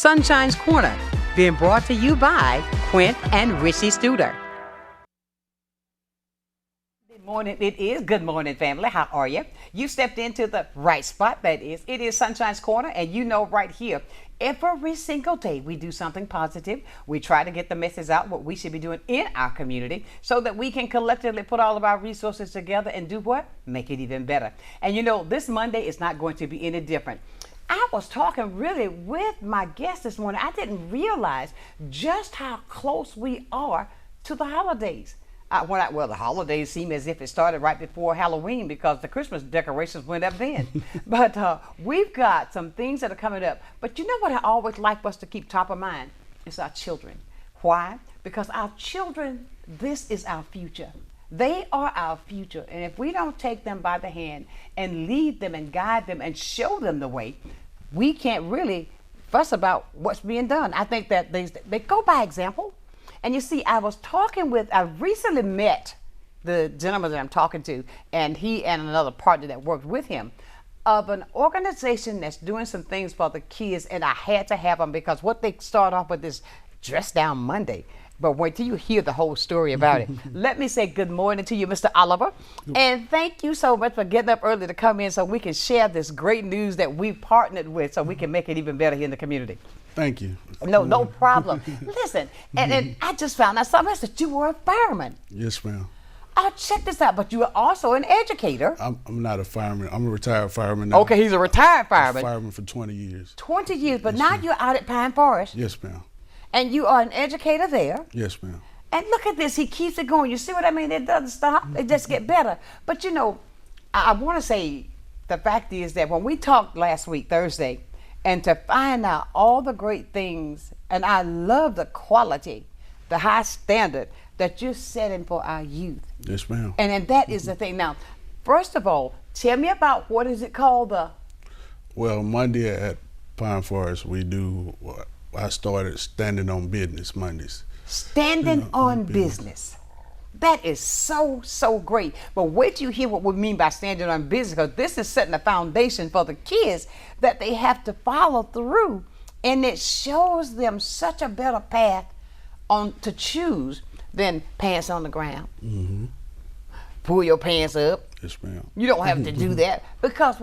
Sunshine's Corner, being brought to you by Quint and Richie Studer. Good morning. It is Good Morning, family. How are you? You stepped into the right spot. That is, it is Sunshine's Corner, and you know right here, every single day we do something positive. We try to get the message out what we should be doing in our community so that we can collectively put all of our resources together and do what? Make it even better. And you know, this Monday is not going to be any different. I was talking really with my guest this morning. I didn't realize just how close we are to the holidays. Well, the holidays seem as if it started right before Halloween because the Christmas decorations went up then. But we've got some things that are coming up. But you know what I always like us to keep top of mind? It's our children. Why? Because our children, this is our future. They are our future. And if we don't take them by the hand and lead them and guide them and show them the way, we can't really fuss about what's being done. I think that they go by example. And you see, I recently met the gentleman that I'm talking to, and he and another partner that worked with him, of an organization that's doing some things for the kids, and I had to have them because what they start off with is Dress Down Monday. But wait till you hear the whole story about it. Let me say good morning to you, Mr. Oliver. And thank you so much for getting up early to come in so we can share this great news that we partnered with so we can make it even better here in the community. Thank you. No problem. Listen, and I just found out something else that you were a fireman. Yes, ma'am. Oh, check this out, but you are also an educator. I'm not a fireman. I'm a retired fireman now. Okay, he's a retired fireman. I'm a fireman for 20 years. 20 years, but Yes, now ma'am. you're out at Pineforst. Yes, ma'am. And you are an educator there. Yes, ma'am. And look at this, he keeps it going. You see what I mean? It doesn't stop, it just get better. But you know, I want to say the fact is that when we talked last week, Thursday, and to find out all the great things, and I love the quality, the high standard that you're setting for our youth. Yes, ma'am. And that is the thing. Now, first of all, tell me about what is it called? Well, Monday at Pineforst, I started Standing on Business Mondays. Standing on business. That is so great. But wait till you hear what we mean by standing on business, because this is setting a foundation for the kids that they have to follow through. And it shows them such a better path to choose than pants on the ground. Mm-hmm. Pull your pants up. Yes, ma'am. You don't have to do that because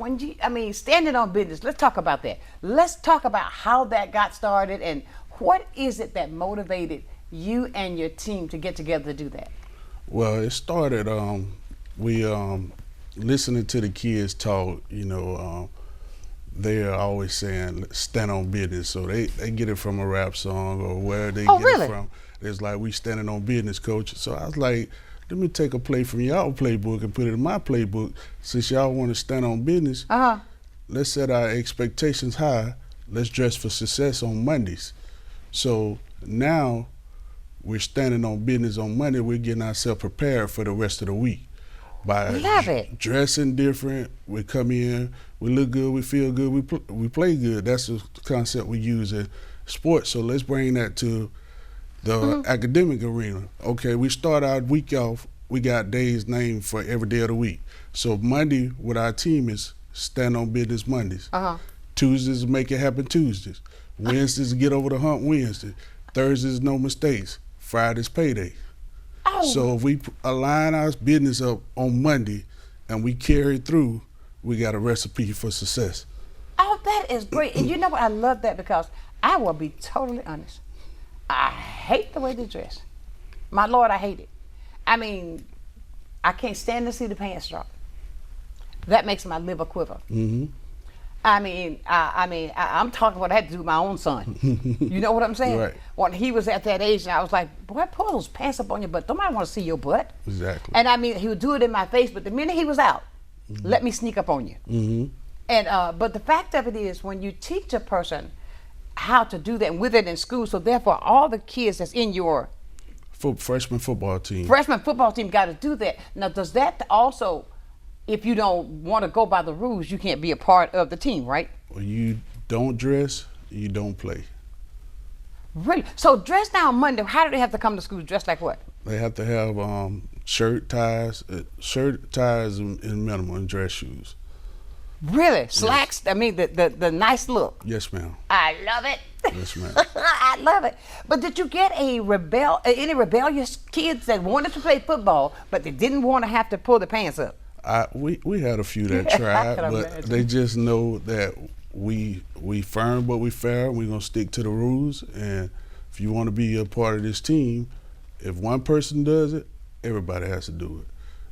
standing on business, let's talk about that. Let's talk about how that got started and what is it that motivated you and your team to get together to do that? Well, it started, we listening to the kids talk, they're always saying stand on business. So they get it from a rap song or where they get really? it from. It's like, we standing on business, coach. So I was like, let me take a play from y'all playbook and put it in my playbook. Since y'all want to stand on business, let's set our expectations high. Let's dress for success on Mondays. So now we're standing on business on Monday. We're getting ourselves prepared for the rest of the week. By dressing different, we come in, we look good, we feel good, we play good. That's the concept we use in sports. So let's bring that to the academic arena. Okay, we start our week off, we got days named for every day of the week. So Monday with our team is Stand on Business Mondays. Tuesdays, Make It Happen Tuesdays. Wednesdays, Get Over the Hump Wednesday. Thursdays, No Mistakes. Friday's Payday. So if we align our business up on Monday and we carry it through, we got a recipe for success. Oh, that is great. And you know what? I love that because I will be totally honest. I hate the way they dress. My Lord, I hate it. I mean, I can't stand to see the pants drop. That makes my liver quiver. Mm-hmm. I'm talking what I had to do with my own son. You know what I'm saying? Right. When he was at that age, I was like, boy, pull those pants up on your butt. Don't nobody want to see your butt. Exactly. And he would do it in my face, but the minute he was out, let me sneak up on you. Mm-hmm. And but the fact of it is, when you teach a person how to do that and with it in school, so therefore all the kids that's in your freshman football team got to do that. Now, does that also, if you don't want to go by the rules, you can't be a part of the team, right? When you don't dress, you don't play. Really? So dress down Monday, how do they have to come to school dressed like what? They have to have shirt, ties, and minimal, and dress shoes. Really? Slacks? Yes. I mean, the nice look. Yes, ma'am. I love it. Yes, ma'am. I love it. But did you get any rebellious kids that wanted to play football, but they didn't want to have to pull their pants up? We had a few that tried, but they just know that we firm but we fair. We're going to stick to the rules. And if you want to be a part of this team, if one person does it, everybody has to do it.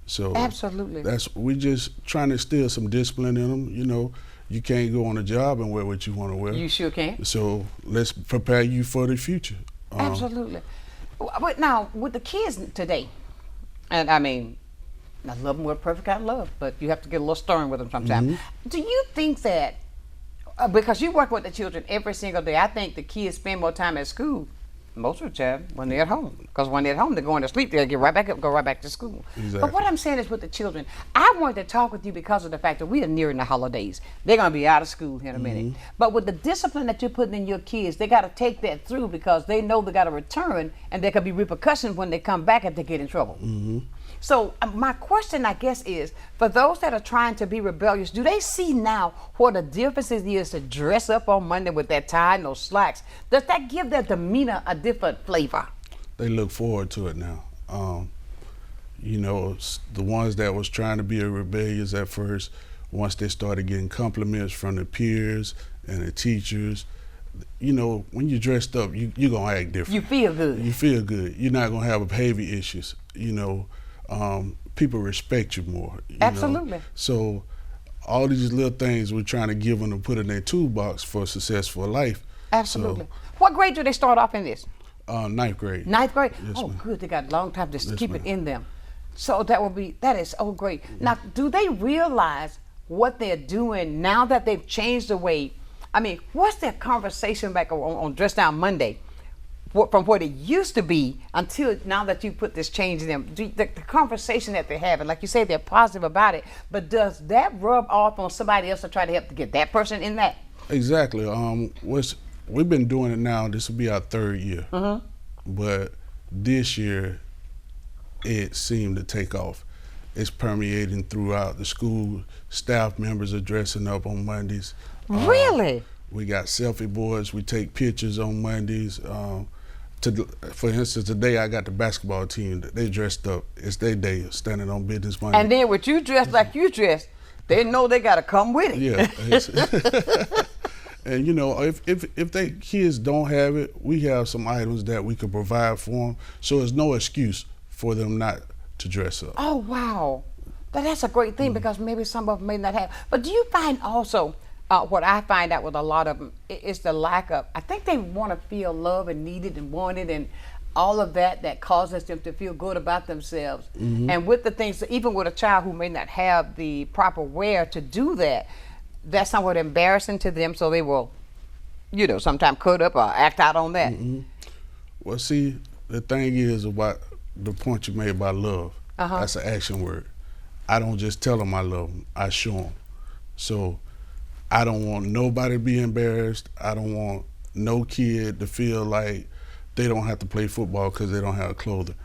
So absolutely, we just trying to instill some discipline in them. You know, you can't go on a job and wear what you want to wear. You sure can. So let's prepare you for the future. Absolutely. But now with the kids today, and I mean, I love them with a perfect kind of love, but you have to get a little stern with them sometimes. Mm-hmm. Do you think that because you work with the children every single day, I think the kids spend more time at school most of the time when they're at home. Because when they're at home, they're going to sleep, they'll get right back up, go right back to school. Exactly. But what I'm saying is with the children, I wanted to talk with you because of the fact that we are nearing the holidays. They're going to be out of school here in a minute. But with the discipline that you're putting in your kids, they got to take that through because they know they got to return and there could be repercussions when they come back if they get in trouble. So my question, I guess, is for those that are trying to be rebellious, do they see now what the difference is to dress up on Monday with that tie and those slacks? Does that give their demeanor a different flavor? They look forward to it now. You know, the ones that was trying to be rebellious at first, once they started getting compliments from the peers and the teachers, you know, when you're dressed up, you're going to act different. You feel good. You feel good. You're not going to have behavior issues, you know. People respect you more. Absolutely. Know? So all these little things we're trying to give them to put in their toolbox for a successful life. Absolutely. So, what grade do they start off in this? Ninth grade. Ninth grade? Yes, oh, ma'am. Good. They got a long time to Yes, keep ma'am. it in them. So that is so great. Now, do they realize what they're doing now that they've changed the way? I mean, what's their conversation back on Dress Down Monday? From what it used to be until now that you put this change in them, the conversation that they're having, like you say, they're positive about it, but does that rub off on somebody else to try to help to get that person in that? Exactly. We've been doing it now. This will be our third year, but this year it seemed to take off. It's permeating throughout the school. Staff members are dressing up on Mondays. Really? We got selfie boards. We take pictures on Mondays. For instance, today I got the basketball team. They dressed up. It's their day, standing on business Monday. And then with you dressed like you dressed, they know they got to come with it. Yeah. And you know, if they kids don't have it, we have some items that we could provide for them. So there's no excuse for them not to dress up. Oh wow, that's a great thing because maybe some of them may not have. But do you find also? What I find out with a lot of them is the lack of, I think they want to feel loved and needed and wanted and all of that causes them to feel good about themselves. And with the things, even with a child who may not have the proper wear to do that, that's somewhat embarrassing to them, so they will, you know, sometimes cut up or act out on that. Well, see, the thing is about the point you made about love. That's an action word. I don't just tell them I love them, I show them. So I don't want nobody to be embarrassed. I don't want no kid to feel like they don't have to play football because they don't have clothing.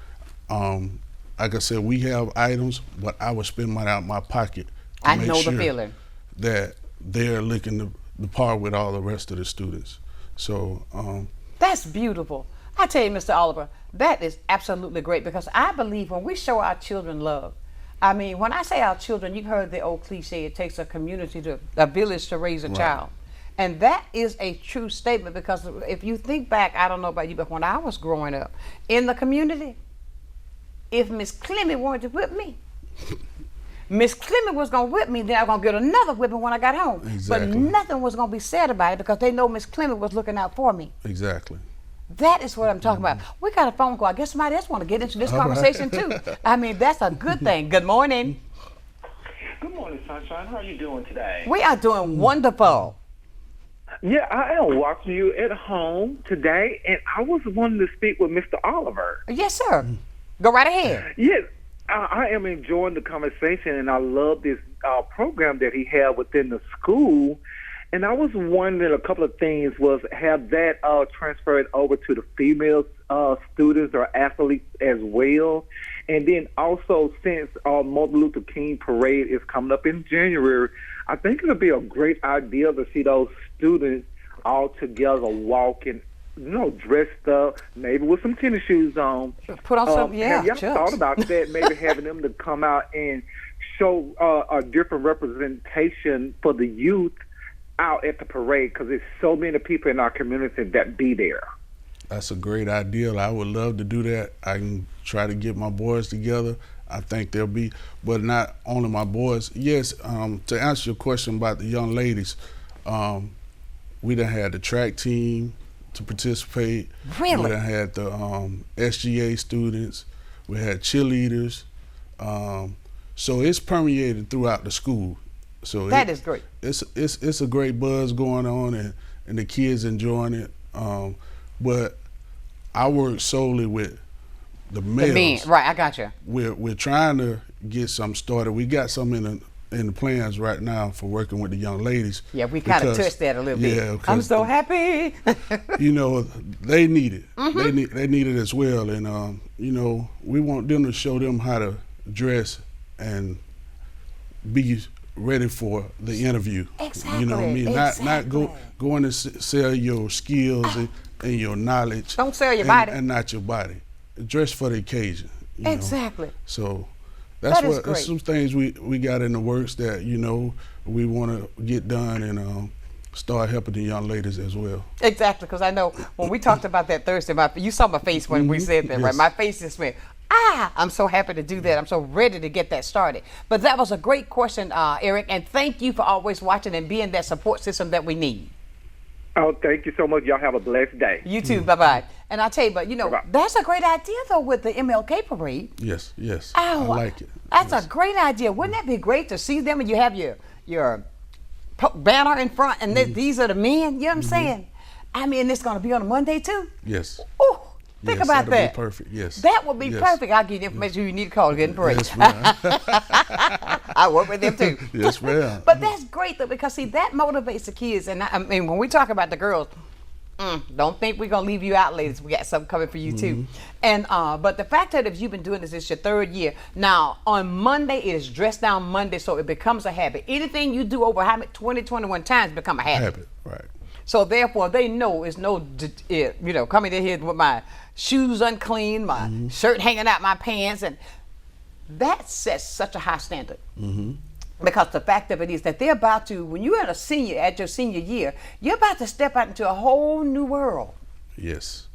Like I said, we have items, but I would spend money out of my pocket to I make know sure the feeling. that they're looking the par with all the rest of the students. So that's beautiful. I tell you, Mr. Oliver, that is absolutely great because I believe when we show our children love, I mean, when I say our children, you've heard the old cliche, it takes a village to raise a child. And that is a true statement because if you think back, I don't know about you, but when I was growing up in the community, if Miss Clemmy wanted to whip me, Miss Clemmy was going to whip me, then I was going to get another whipping when I got home. Exactly. But nothing was going to be said about it because they know Miss Clemmy was looking out for me. Exactly. That is what I'm talking about. We got a phone call. I guess somebody else want to get into this conversation too. I mean, that's a good thing. Good morning. Good morning, Sonshine. How are you doing today? We are doing wonderful. Yeah, I am watching you at home today, and I was wanting to speak with Mr. Oliver. Yes, sir. Go right ahead. Yes, I am enjoying the conversation, and I love this program that he had within the school. And I was wondering a couple of things was have that transferred over to the female students or athletes as well. And then also since Martin Luther King Parade is coming up in January, I think it'll be a great idea to see those students all together walking, dressed up, maybe with some tennis shoes on. Put on some, Have y'all chucks. thought about that? Maybe having them to come out and show a different representation for the youth out at the parade, because there's so many people in our community that be there. That's a great idea. I would love to do that. I can try to get my boys together. I think they'll be, but not only my boys. Yes, to answer your question about the young ladies, we done had the track team to participate. Really? We done had the SGA students. We had cheerleaders. So it's permeated throughout the school. So That is great. It's a great buzz going on, and the kids enjoying it. But I work solely with the males. The men, right? I got you. We're trying to get something started. We got some in the plans right now for working with the young ladies. Yeah, we kind of touched that a little bit. Yeah, I'm so happy. They need it. They need it as well, and we want them to show them how to dress and be ready for the interview. Exactly. You know what I mean? Not going to sell your skills and your knowledge. Don't sell your body. And not your body. Dress for the occasion. Exactly. So That is that's great. some things we got in the works that we want to get done and start helping the young ladies as well. Exactly, because I know when we talked about that Thursday, you saw my face when we said that, right? Yes. My face just went, I'm so happy to do that. I'm so ready to get that started. But that was a great question, Eric, and thank you for always watching and being that support system that we need. Oh, thank you so much. Y'all have a blessed day. You too, bye-bye. And I'll tell you, but Bye-bye. that's a great idea, though, with the MLK parade. Yes. Oh, I like it. That's Yes. a great idea. Wouldn't that be great to see them and you have your banner in front and these are the men? You know what I'm saying? I mean, it's going to be on a Monday, too. Yes. Oh, think Yes, about that'll that. be perfect. Yes. That would be Yes. perfect. I'll give you information you need to call to get in parade. Yes, ma'am. I work with them too. Yes, ma'am. But that's great though, because see, that motivates the kids. And I mean, when we talk about the girls, don't think we're gonna leave you out, ladies. We got something coming for you too. And but the fact that if you've been doing this, it's your third year. Now on Monday it is Dress Down Monday, so it becomes a habit. Anything you do over 20, 21 times become a habit. Right. So therefore, they know it's no, coming in here with my shoes unclean, my shirt hanging out my pants, and that sets such a high standard. Because the fact of it is that they're about to, when you're at your senior year, you're about to step out into a whole new world. Yes.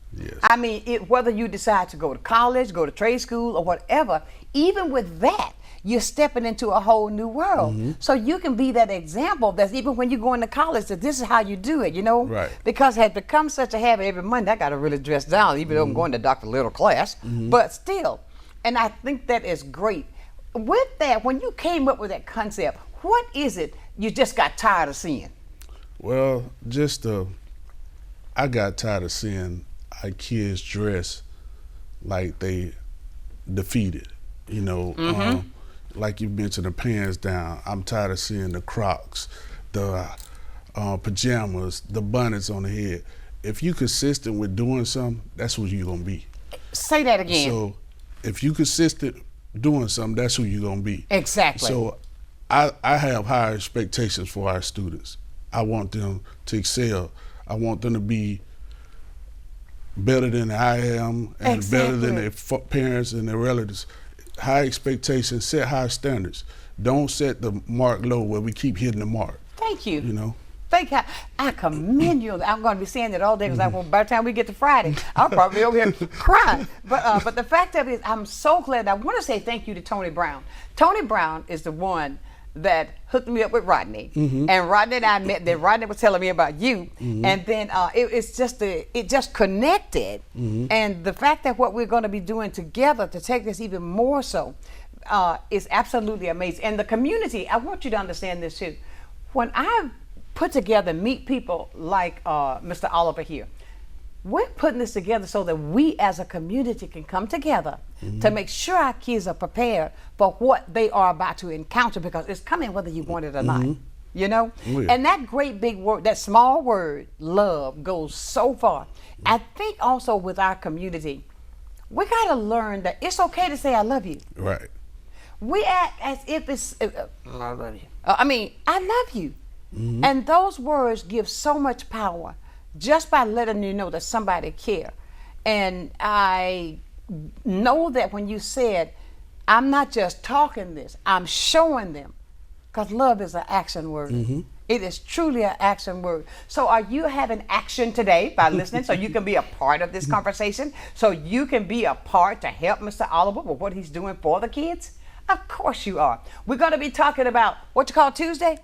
I mean, whether you decide to go to college, go to trade school, or whatever, even with that, you're stepping into a whole new world. So you can be that example that even when you go into college, that this is how you do it, Right. Because it has become such a habit every Monday, I got to really dress down, even though I'm going to Dr. Little class, but still. And I think that is great. With that, when you came up with that concept, what is it you just got tired of seeing? Well, I got tired of seeing our kids dress like they defeated, like you mentioned, the pants down. I'm tired of seeing the Crocs, the pajamas, the bonnets on the head. If you consistent with doing something, that's who you're gonna be. Say that again. So if you consistent doing something, that's who you're gonna be. Exactly. So I have higher expectations for our students. I want them to excel. I want them to be better than I am and better than their parents and their relatives. High expectations, set high standards. Don't set the mark low where we keep hitting the mark. Thank you. Thank you. I commend you. I'm going to be saying that all day because by the time we get to Friday, I'll probably be over here crying. But the fact of it is, I'm so glad. I want to say thank you to Tony Brown. Tony Brown is the one that hooked me up with Rodney, and Rodney and I met. Then Rodney was telling me about you, and then it just connected. And the fact that what we're going to be doing together to take this even more so is absolutely amazing. And the community, I want you to understand this too. When I put together meet people like Mr. Oliver here, we're putting this together so that we as a community can come together to make sure our kids are prepared for what they are about to encounter, because it's coming whether you want it or not. Oh, yeah. And that great big word, that small word, love, goes so far. I think also with our community, we got to learn that it's okay to say I love you. Right. We act as if it's, I love you. I love you. Mm-hmm. And those words give so much power just by letting you know that somebody cares. And I know that when you said, I'm not just talking this, I'm showing them. Because love is an action word. Mm-hmm. It is truly an action word. So are you having action today by listening so you can be a part of this conversation? So you can be a part to help Mr. Oliver with what he's doing for the kids? Of course you are. We're going to be talking about what you call Tuesday?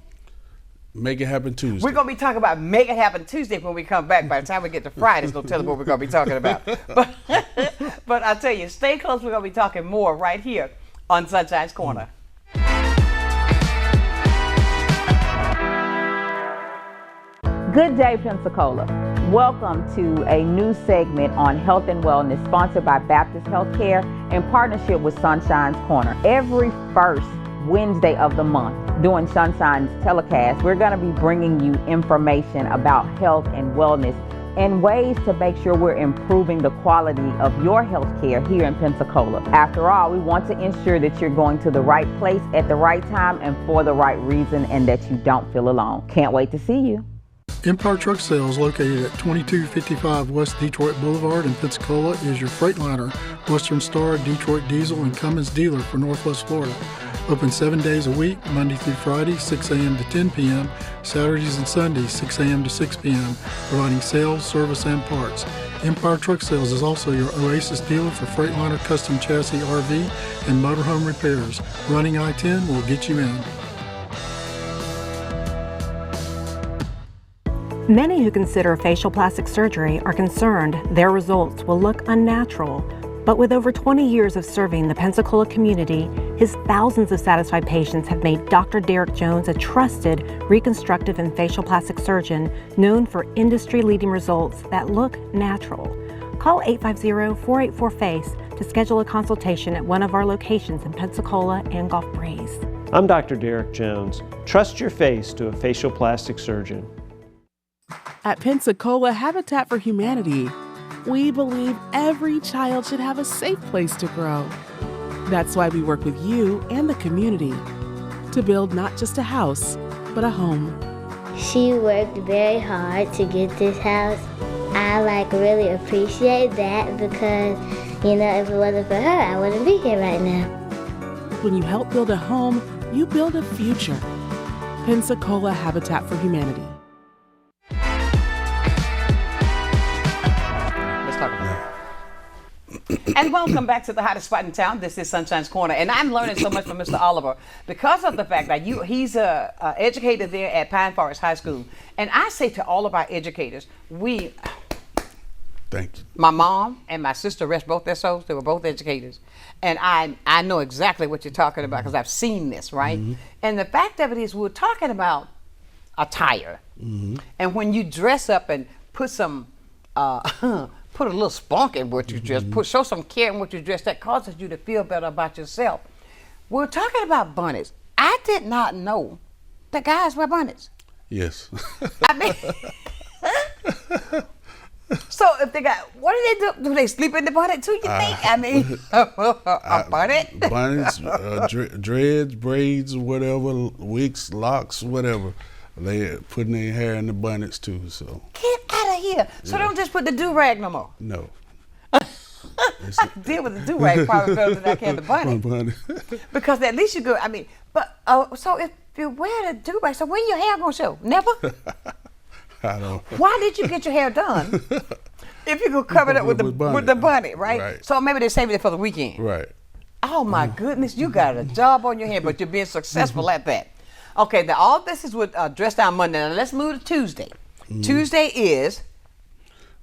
Make It Happen Tuesday. We're going to be talking about Make It Happen Tuesday when we come back. By the time we get to Friday, it's going to tell us what we're going to be talking about. But I'll tell you, stay close. We're going to be talking more right here on Sunshine's Corner. Good day, Pensacola. Welcome to a new segment on health and wellness sponsored by Baptist Healthcare in partnership with Sunshine's Corner. Every first Wednesday of the month during Sunshine's telecast, we're going to be bringing you information about health and wellness and ways to make sure we're improving the quality of your health care here in Pensacola. After all, we want to ensure that you're going to the right place at the right time and for the right reason and that you don't feel alone. Can't wait to see you. Empire Truck Sales, located at 2255 West Detroit Boulevard in Pensacola, is your Freightliner, Western Star, Detroit Diesel, and Cummins dealer for Northwest Florida. Open 7 days a week, Monday through Friday, 6 a.m. to 10 p.m., Saturdays and Sundays, 6 a.m. to 6 p.m., providing sales, service, and parts. Empire Truck Sales is also your Oasis dealer for Freightliner custom chassis RV and motorhome repairs. Running I-10 will get you in. Many who consider facial plastic surgery are concerned their results will look unnatural. But with over 20 years of serving the Pensacola community, his thousands of satisfied patients have made Dr. Derek Jones a trusted reconstructive and facial plastic surgeon known for industry-leading results that look natural. Call 850-484-FACE to schedule a consultation at one of our locations in Pensacola and Gulf Breeze. I'm Dr. Derek Jones. Trust your face to a facial plastic surgeon. At Pensacola Habitat for Humanity, we believe every child should have a safe place to grow. That's why we work with you and the community to build not just a house, but a home. She worked very hard to get this house. I really appreciate that because, if it wasn't for her, I wouldn't be here right now. When you help build a home, you build a future. Pensacola Habitat for Humanity. And welcome back to the hottest spot in town. This is Sunshine's Corner, and I'm learning so much from Mr. Oliver because of the fact that he's a educator there at Pineforst High School. And I say to all of our educators, Thank you. My mom and my sister, rest both their souls, they were both educators. And I know exactly what you're talking about because I've seen this, right? Mm-hmm. And the fact of it is we're talking about attire. Mm-hmm. And when you dress up and put some... put a little spunk in what you dress, show some care in what you dress, that causes you to feel better about yourself. We're talking about bonnets. I did not know that guys wear bonnets. Yes. So if they got, what do they do? Do they sleep in the bonnet too, you think? A bonnet? Bonnets, dreads, braids, whatever, wigs, locks, whatever. They putting their hair in the bonnets too, so. Get out of here. So don't just put the do-rag no more. No. I deal with the do-rag probably better than I can the bonnet. Because at least you go, so if you wear the do-rag, so when your hair gonna show? Never? I don't. Why did you get your hair done? If you could cover it up with the bonnet, right? So maybe they saved it for the weekend. Right. Oh my goodness, you got a job on your hand, but you're being successful at that. Okay, now all this is with Dress Down Monday. Now let's move to Tuesday. Mm-hmm. Tuesday is?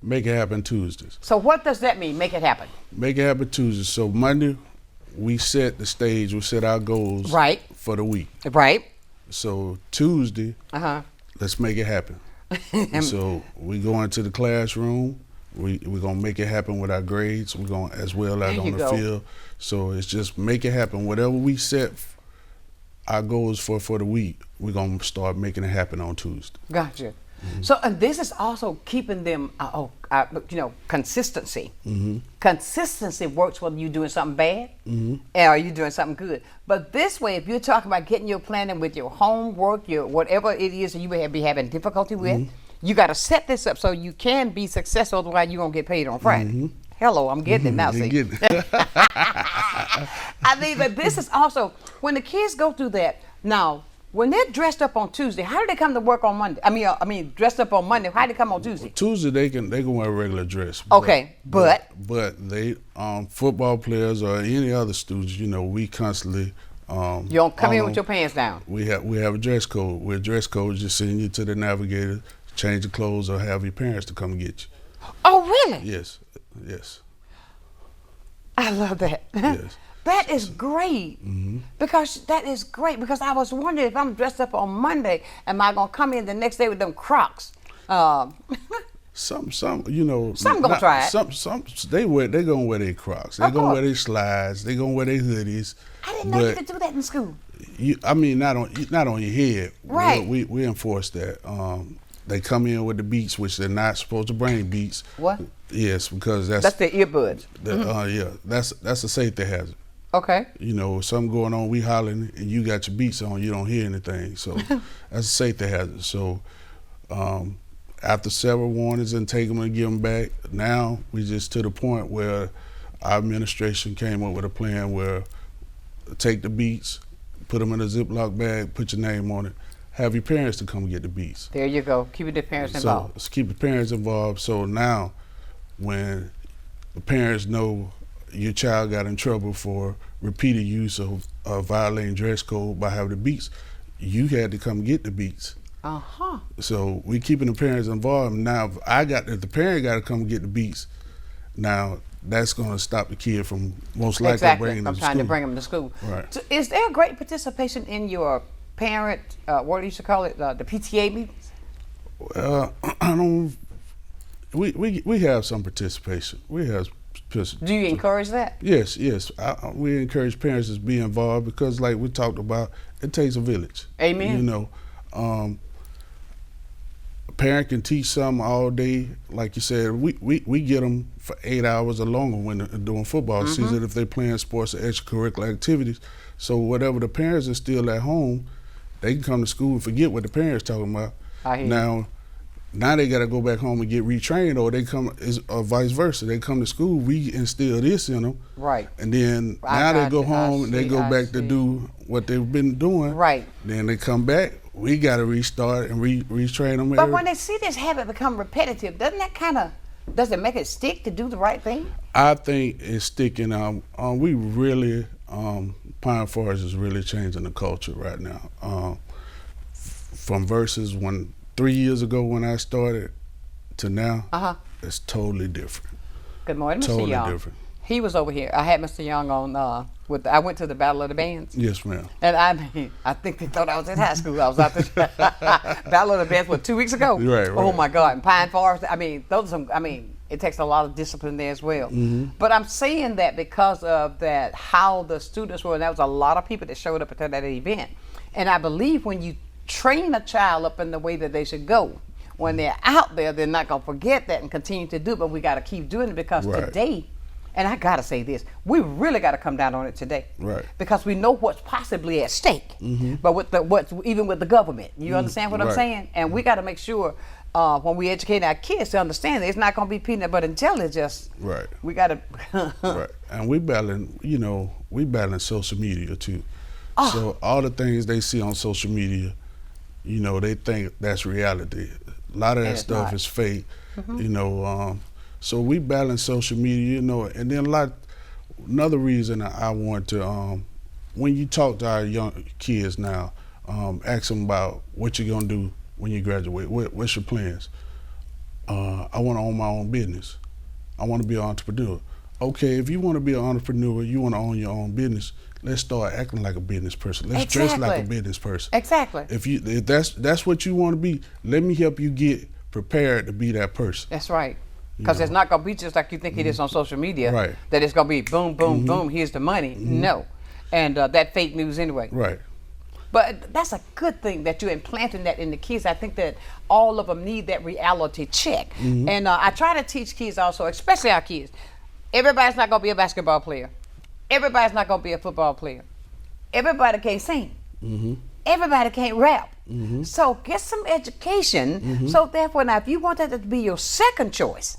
Make It Happen Tuesdays. So what does that mean, make it happen? Make It Happen Tuesdays. So Monday, we set the stage, we set our goals for the week. Right. So Tuesday, let's make it happen. So we go into the classroom. We're going to make it happen with our grades. We're going as well as on the field. So it's just make it happen. Whatever we set our goals for the week, we're going to start making it happen on Tuesday. Gotcha. So, and this is also keeping them, consistency. Consistency works whether you're doing something bad or you're doing something good. But this way, if you're talking about getting your planning with your homework, your whatever it is that you may be having difficulty with, you got to set this up so you can be successful. Otherwise, you're gonna get paid on Friday. Hello, I'm getting it now. See, I mean, but this is also when the kids go through that now. When they're dressed up on Tuesday, how do they come to work on Monday? I mean, dressed up on Monday. How do they come on Tuesday? Tuesday they can wear a regular dress. Okay, but they football players or any other students, we constantly. You don't come in with your pants down. We have a dress code. We're dress code. Just send you to the navigator, change the clothes, or have your parents to come and get you. Oh, really? Yes. I love that. Yes. That is great because I was wondering if I'm dressed up on Monday, am I gonna come in the next day with them Crocs? Some gonna try it. They gonna wear their Crocs. They gonna wear their slides. They gonna wear their hoodies. I didn't know you could do that in school. Not on your head. Right. We enforce that. They come in with the beats, which they're not supposed to bring beats. What? Yes, because that's their earbuds. That's a safety hazard. Okay. Something going on, we hollering, and you got your beats on, you don't hear anything. So that's a safety hazard. So after several warnings and take them and give them back, now we just to the point where our administration came up with a plan where take the beats, put them in a Ziploc bag, put your name on it, have your parents to come get the beats. There you go. Keep the parents involved. So keep the parents involved. So now when the parents know your child got in trouble for repeated use of violating dress code by having the beats, you had to come get the beats. So we keeping the parents involved. Now if the parent got to come get the beats, now that's going to stop the kid from most likely bringing them to school. Trying to bring them to school. Right. So is there great participation in your parent, what do you call it, the PTA meetings? We have some participation. Do you encourage that? Yes. We encourage parents to be involved because, like we talked about, it takes a village. Amen. A parent can teach something all day. Like you said, we get them for 8 hours or longer when they're doing football season if they're playing sports or extracurricular activities. So whatever the parents are still at home, they can come to school and forget what the parents talking about. Now they got to go back home and get retrained, or vice versa. They come to school, we instill this in them. Right. And then now they go home and they go back to do what they've been doing. Right. Then they come back, we got to restart and retrain them. But when they see this habit become repetitive, does it make it stick to do the right thing? I think it's sticking. We really, Pineforst is really changing the culture right now. From versus 3 years ago when I started to now, it's totally different. Good morning, Mr. Totally Young. different. He was over here. I had Mr. Young on. I went to the Battle of the Bands. Yes, ma'am. And I think they thought I was in high school. I was out there. Battle of the Bands 2 weeks ago. Right. Oh my God! And Pineforst. Those are some. It takes a lot of discipline there as well. But I'm saying that because of that, how the students were. And there was a lot of people that showed up at that event. And I believe when you train a child up in the way that they should go, when they're out there, they're not going to forget that and continue to do it, but we got to keep doing it because today, and I got to say this, we really got to come down on it today. Right. Because we know what's possibly at stake, but even with the government, you understand what I'm saying? And we got to make sure when we educate our kids to understand that it's not going to be peanut butter and jelly, just we got to. Right. And we battling social media too. So all the things they see on social media, they think that's reality. A lot of that stuff is fake, so we balance social media, and then another reason I want to, when you talk to our young kids now, ask them about what you're gonna do when you graduate. What's your plans? I want to own my own business. I want to be an entrepreneur. Okay, if you want to be an entrepreneur, you want to own your own business. Let's start acting like a business person. Let's dress like a business person. Exactly. If that's what you want to be, let me help you get prepared to be that person. That's right. Because it's not going to be just like you think it is on social media. Right. That it's going to be boom, boom, boom, here's the money. No. And that fake news anyway. Right. But that's a good thing that you're implanting that in the kids. I think that all of them need that reality check. And I try to teach kids also, especially our kids. Everybody's not going to be a basketball player. Everybody's not going to be a football player. Everybody can't sing. Everybody can't rap. So get some education. So therefore, now if you want that to be your second choice,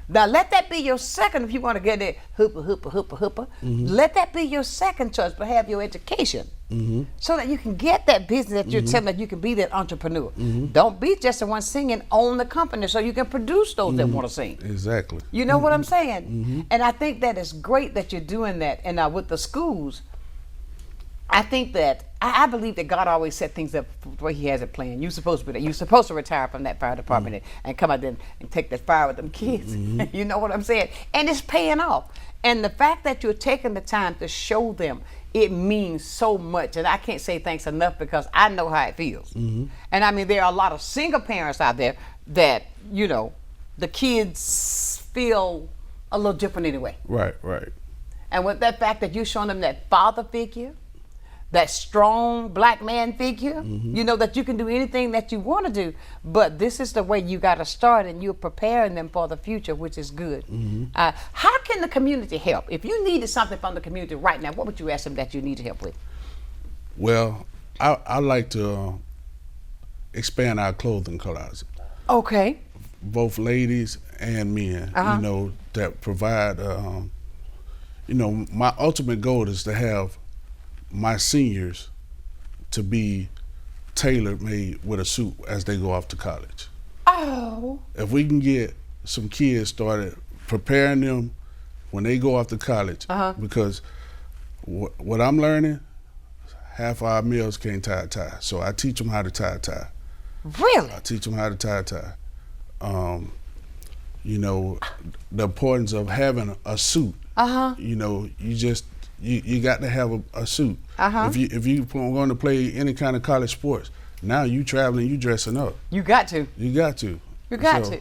now let that be your second. If you want to get it hooper, let that be your second choice, but have your education. So that you can get that business that you're telling that you can be that entrepreneur. Don't be just the one singing, own the company so you can produce those that want to sing. Exactly. You know what I'm saying? And I think that is great that you're doing that. And with the schools, I think that I believe that God always set things up the way He has it planned. You're supposed to be there. You're supposed to retire from that fire department and come out there and take that fire with them kids. You know what I'm saying? And it's paying off. And the fact that you're taking the time to show them, it means so much. And I can't say thanks enough because I know how it feels. And I mean, there are a lot of single parents out there that, you know, the kids feel a little different anyway. Right. And with that fact that you're showing them that father figure, that strong black man figure, you know, that you can do anything that you want to do, but this is the way you got to start, and you're preparing them for the future, which is good. How can the community help? If you needed something from the community right now, what would you ask them that you need help with? Well, I like to expand our clothing closet. Okay. Both ladies and men, you know, that provide, you know, my ultimate goal is to have my seniors to be tailor-made with a suit as they go off to college. Oh. If we can get some kids started preparing them when they go off to college, because what I'm learning, half our males can't tie a tie. So I teach them how to tie a tie. Really? I teach them how to tie a tie. You know, the importance of having a suit. You know, you got to have a suit. If you going to play any kind of college sports, now you traveling, you dressing up. You got to. You got to. You got So, to.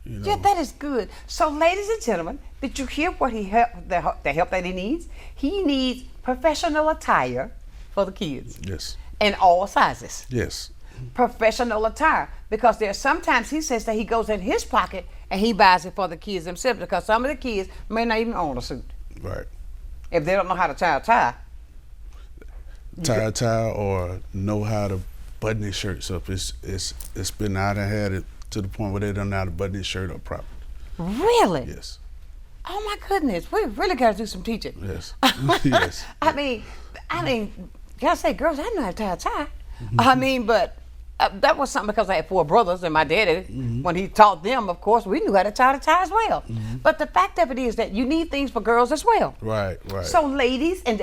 You know. Yeah, that is good. So, ladies and gentlemen, did you hear what the help that he needs? He needs professional attire for the kids. Yes. In all sizes. Yes. Professional attire, because there's sometimes he says that he goes in his pocket and he buys it for the kids themselves, because some of the kids may not even own a suit. Right. If they don't know how to tie a tie. Tie a tie or know how to button their shirts up. It's been I done had it to the point where they don't know how to button their shirt up properly. Really? Yes. Oh my goodness, we really got to do some teaching. Yes. Yes. I mean, gotta say, girls, I know how to tie a tie. I mean, but that was something because I had 4 brothers, and my daddy, when he taught them, of course, we knew how to tie the tie as well. But the fact of it is that you need things for girls as well. Right. So ladies and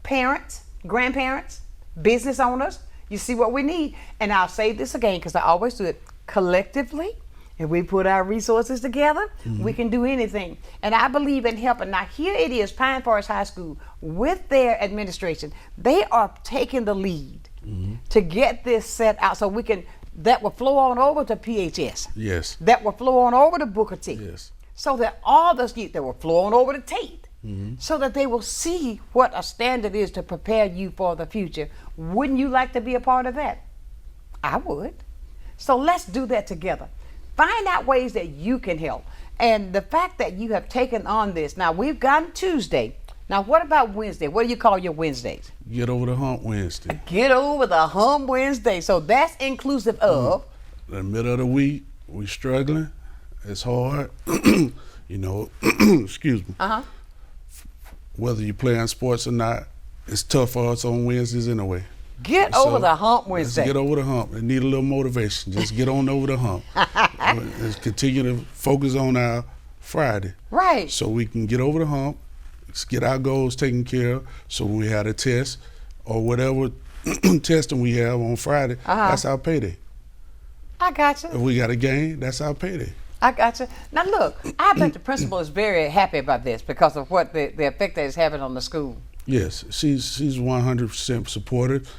parents, grandparents, business owners, you see what we need. And I'll say this again, because I always do it, collectively, if we put our resources together, we can do anything. And I believe in helping. Now here it is, Pineforst High School, with their administration, they are taking the lead to get this set out so we can, that will flow on over to PHS. Yes. That will flow on over to Booker T. Yes. So that all the youth, that will flow on over to Tate. So that they will see what a standard is to prepare you for the future. Wouldn't you like to be a part of that? I would. So let's do that together. Find out ways that you can help. And the fact that you have taken on this, now we've gotten Tuesday. Now what about Wednesday? What do you call your Wednesdays? Get over the hump Wednesday. Get over the hump Wednesday. So that's inclusive of? In the middle of the week, we struggling. It's hard. You know, excuse me. Whether you play on sports or not, it's tough for us on Wednesdays anyway. Get over the hump Wednesday. Let's get over the hump. They need a little motivation. Just get on over the hump. Let's continue to focus on our Friday. Right. So we can get over the hump, let's get our goals taken care of. So when we had a test or whatever testing we have on Friday, that's our payday. I got you. If we got a game, that's our payday. I got you. Now look, I bet the principal is very happy about this because of what the effect that it's having on the school. Yes, she's 100% supportive.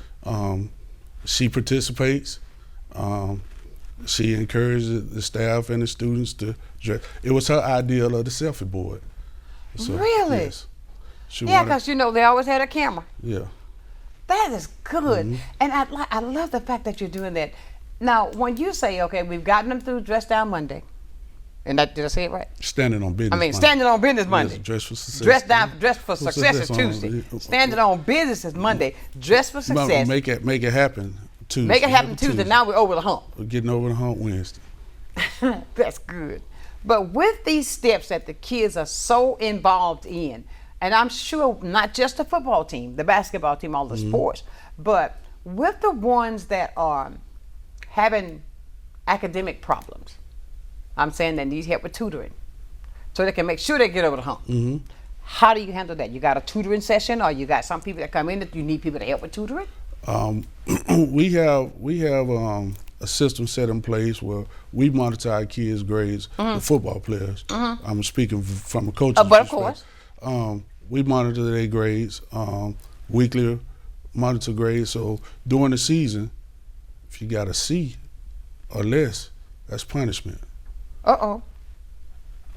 She participates. She encourages the staff and the students to dress. It was her idea of the selfie board. So, really? Yes. Yeah, because you know they always had a camera. Yeah. That is good. And I love the fact that you're doing that. Now, when you say, okay, we've gotten them through Dress Down Monday, and did I say it right? Standing on business. Standing on business Monday. Yes, dress for success. Dress for success is Tuesday. Standing on business is Monday. Dress for success. Make it happen Tuesday. Make it happen Tuesday. Now we're over the hump. We're getting over the hump Wednesday. That's good. But with these steps that the kids are so involved in, and I'm sure not just the football team, the basketball team, all the sports, but with the ones that are having academic problems, I'm saying they need help with tutoring so they can make sure they get over the hump. How do you handle that? You got a tutoring session, or you got some people that come in that you need people to help with tutoring? We have a system set in place where we monitor our kids' grades, the football players. I'm speaking from a coach's but of course. We monitor their grades, weekly monitor grades. So during the season, if you got a C or less, that's punishment.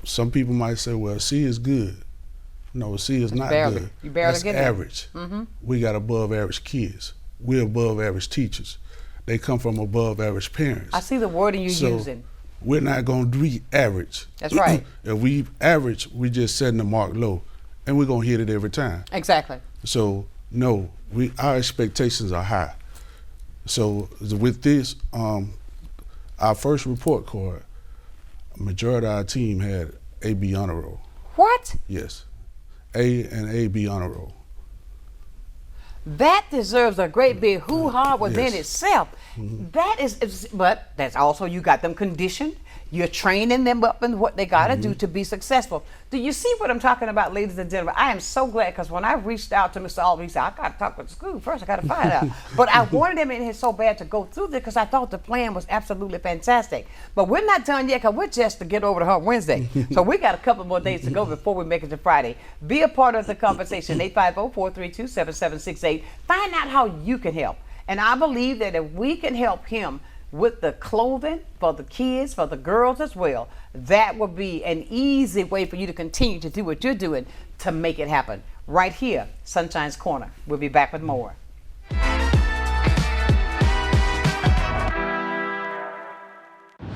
Some people might say, well, C is good. No, C is not good. You barely That's get average. We got above average kids. We're above average teachers. They come from above average parents. I see the wording you're using. We're not going to be average. That's right. If we average, we just setting the mark low, and we're going to hit it every time. Exactly. So no, our expectations are high. So with this, our first report card, a majority of our team had A/B honor roll. What? Yes, A and A/B honor roll. That deserves a great big hoo-ha within itself. That is, but that's also, you got them conditioned. You're training them up in what they got to do to be successful. Do you see what I'm talking about, ladies and gentlemen? I am so glad, because when I reached out to Mr. Oliver, he said, I got to talk with the school first. I got to find out. But I wanted him in here so bad to go through this because I thought the plan was absolutely fantastic. But we're not done yet, because we're just to get over the hump Wednesday. So we got a couple more days to go before we make it to Friday. Be a part of the conversation, 850-432-7768. Find out how you can help. And I believe that if we can help him with the clothing for the kids, for the girls as well, that will be an easy way for you to continue to do what you're doing to make it happen. Right here, Sunshine's Corner. We'll be back with more.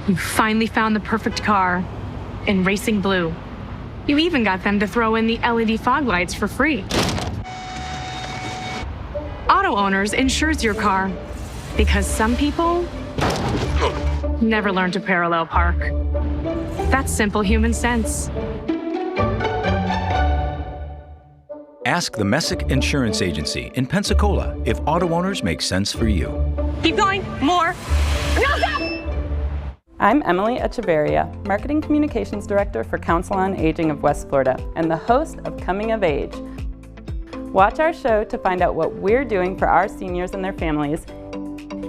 You finally found the perfect car in racing blue. You even got them to throw in the LED fog lights for free. Auto Owners insures your car because some people never learn to parallel park. That's simple human sense. Ask the Messick Insurance Agency in Pensacola if auto owners make sense for you. Keep going, more. No, stop! I'm Emily Echeverria, Marketing Communications Director for Council on Aging of West Florida and the host of Coming of Age. Watch our show to find out what we're doing for our seniors and their families,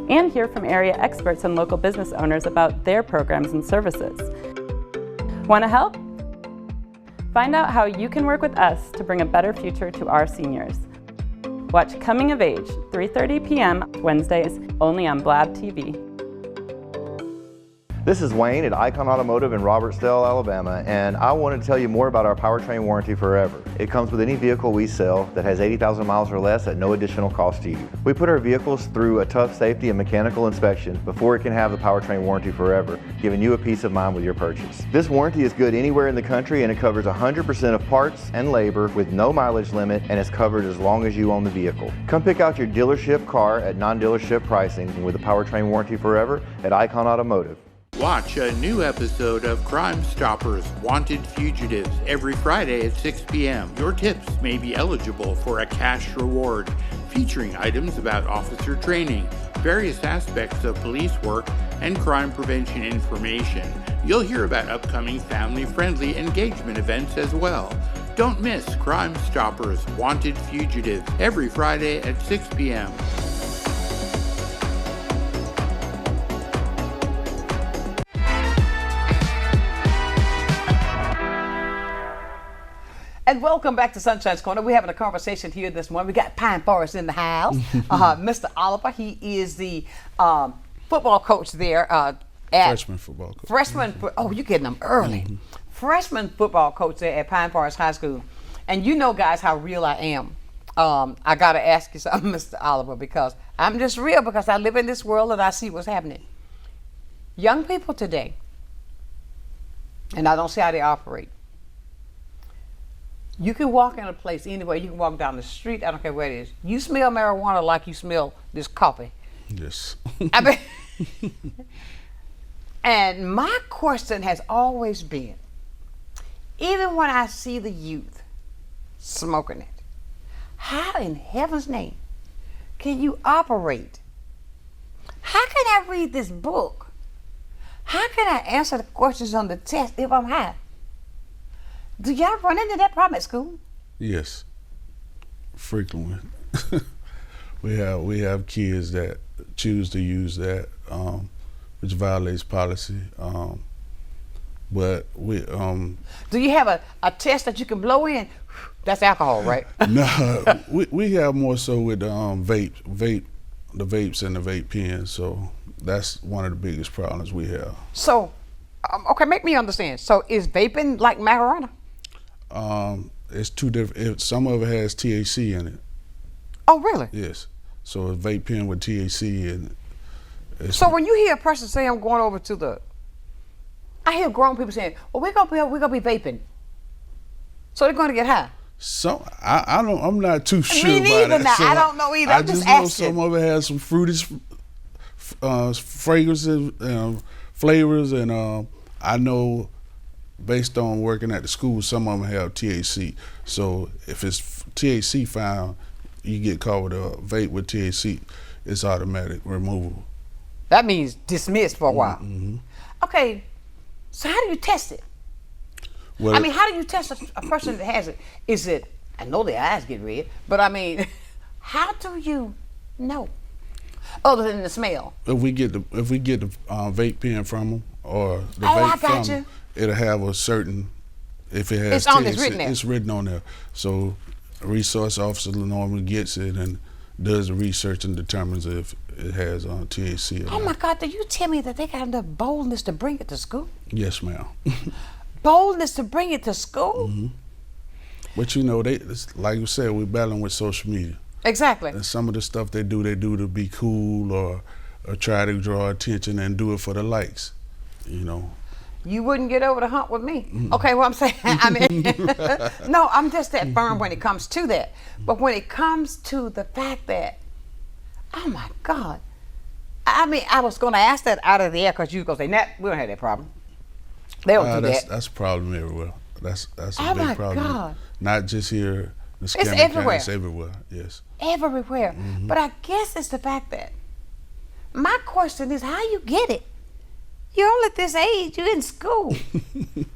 and hear from area experts and local business owners about their programs and services. Want to help? Find out how you can work with us to bring a better future to our seniors. Watch Coming of Age, 3:30 p.m. Wednesdays, only on Blab TV. This is Wayne at Icon Automotive in Robertsdale, Alabama, and I want to tell you more about our powertrain warranty forever. It comes with any vehicle we sell that has 80,000 miles or less at no additional cost to you. We put our vehicles through a tough safety and mechanical inspection before it can have the powertrain warranty forever, giving you a peace of mind with your purchase. This warranty is good anywhere in the country, and it covers 100% of parts and labor with no mileage limit, and is covered as long as you own the vehicle. Come pick out your dealership car at non-dealership pricing with the powertrain warranty forever at Icon Automotive. Watch a new episode of Crime Stoppers Wanted Fugitives every Friday at 6 p.m. Your tips may be eligible for a cash reward, featuring items about officer training, various aspects of police work, and crime prevention information. You'll hear about upcoming family-friendly engagement events as well. Don't miss Crime Stoppers Wanted Fugitives every Friday at 6 p.m. And welcome back to Sunshine's Corner. We're having a conversation here this morning. We got Pineforst in the house. Mr. Oliver, he is the football coach there at Freshman football coach. You're getting them early. Freshman football coach there at Pineforst High School. And you know, guys, how real I am. I got to ask you something, Mr. Oliver, because I'm just real because I live in this world and I see what's happening. Young people today, and I don't see how they operate. You can walk in a place anywhere. You can walk down the street. I don't care where it is. You smell marijuana like you smell this coffee. Yes. I mean, and my question has always been, even when I see the youth smoking it, how in heaven's name can you operate? How can I read this book? How can I answer the questions on the test if I'm high? Do y'all run into that problem at school? Yes, frequently. we have kids that choose to use that, which violates policy. But we do you have a test that you can blow in? That's alcohol, right? No, we have more so with the vapes and the vape pens. So that's one of the biggest problems we have. So, okay, make me understand. So is vaping like marijuana? It's two different. Some of it has THC in it. Oh, really? Yes. So a vape pen with THC and. So when you hear a person say, "I'm going over to the," I hear grown people saying, "Well, we're gonna be vaping," so they're gonna get high. So I'm not too sure. Me neither. About that. So I don't know either. I I'm just asking. know some of it has some fruity fragrances, flavors, and I know based on working at the school, some of them have THC. So if it's THC found, you get caught with a vape with THC, it's automatic removal. That means dismissed for a while. Mm-hmm. Okay, so how do you test it? Well, I mean, how do you test a person that has it? Is it, I know their eyes get red, but I mean, how do you know? Other than the smell. If we get the vape pen from them or the I vape got from you. them, it'll have a certain, if it has It's on, THC, it's written there. It's written on there. So a resource officer normally gets it and does the research and determines if it has THC or Oh not. my God, did you tell me that they got enough boldness to bring it to school? Yes, ma'am. Boldness to bring it to school? Mm-hmm. But you know, like you said, we're battling with social media. Exactly. And some of the stuff they do to be cool or try to draw attention and do it for the likes, you know. You wouldn't get over the hump with me. Okay, well, I'm saying, I mean, no, I'm just that firm when it comes to that. But when it comes to the fact that, oh my God, I mean, I was going to ask that out of the air because you were going to say, Nat, we don't have that problem. They don't do that. That's a problem everywhere. That's a Oh big my problem. God. Not just here. It's everywhere. It's everywhere, yes. Everywhere. Mm-hmm. But I guess it's the fact that, my question is how you get it. You're only at this age, you're in school.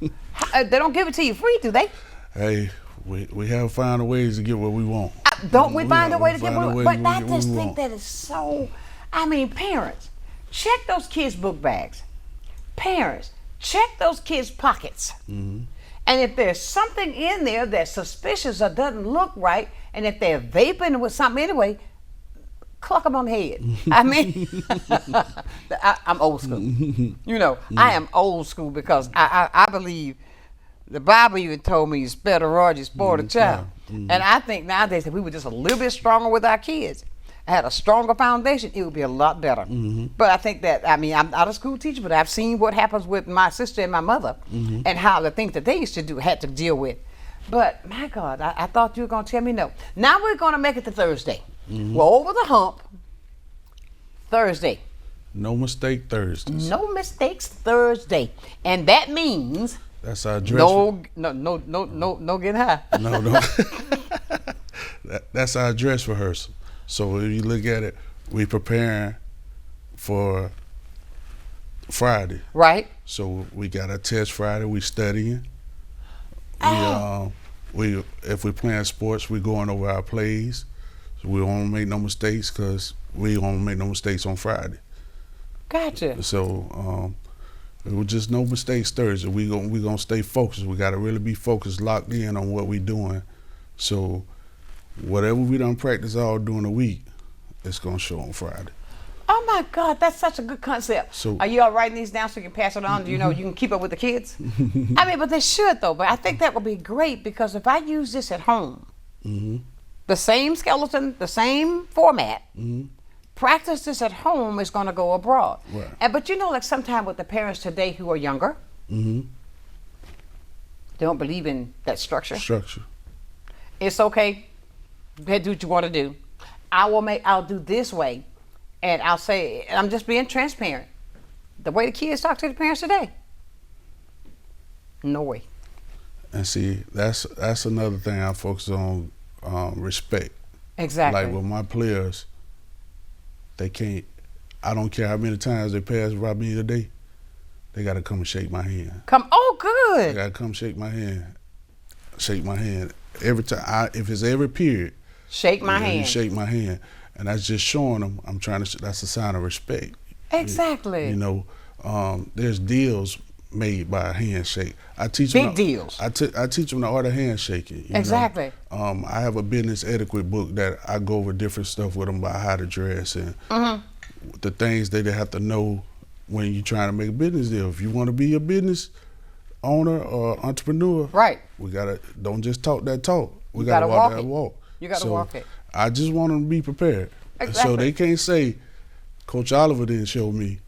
They don't give it to you free, do they? Hey, we have found ways to get what we want. Don't we find a way to get what we want? But I get what just we think want. that is so, I mean, parents, check those kids' book bags. Parents, check those kids' pockets. Mm-hmm. And if there's something in there that's suspicious or doesn't look right, and if they're vaping with something anyway, cluck them on the head. I mean, I'm old school. You know, I am old school because I believe the Bible even told me you spare the rod, you spoil the child. And I think nowadays if we were just a little bit stronger with our kids, had a stronger foundation, it would be a lot better. But I think that, I mean, I'm not a school teacher, but I've seen what happens with my sister and my mother and how the things that they used to do had to deal with. But my God, I thought you were going to tell me no. Now we're going to make it to Thursday. We're over the hump. Thursday. No mistake Thursdays. No mistakes Thursday. And that means that's our dress. No getting high. No. That's our dress rehearsal. So if you look at it, we preparing for Friday. Right. So we got a test Friday, we studying. We if we're playing sports, we going over our plays. So we don't make no mistakes because we don't make no mistakes on Friday. Gotcha. So it was just no mistakes Thursday. We gonna stay focused. We gotta really be focused, locked in on what we doing. So whatever we done practice all during the week, it's gonna show on Friday. Oh my God, that's such a good concept. So, are you all writing these down so you can pass it on? You know, you can keep up with the kids? I mean, but they should though. But I think that would be great because if I use this at home, the same skeleton, the same format, practice this at home is going to go abroad. Right. And but you know, like sometimes with the parents today who are younger, they don't believe in that structure. It's okay. Do what you want to do. I'll do this way. And I'll say, I'm just being transparent. The way the kids talk to the parents today, no way. And see, that's another thing I focus on, respect. Exactly. Like with my players, they can't, I don't care how many times they pass by me today, they got to come and shake my hand. Oh, good. They got to come shake my hand. Shake my hand. Every time, if it's every period. Shake my hand. You shake my hand. And that's just showing them that's a sign of respect. Exactly. You know, there's deals made by a handshake. I teach big deals. I teach them the art of handshaking. Exactly. I have a business etiquette book that I go over different stuff with them about how to dress and the things that they have to know when you're trying to make a business deal. If you want to be a business owner or entrepreneur, right? Don't just talk that talk. We gotta walk that walk. You got to walk it. I just want them to be prepared. Exactly. So they can't say, Coach Oliver didn't show me.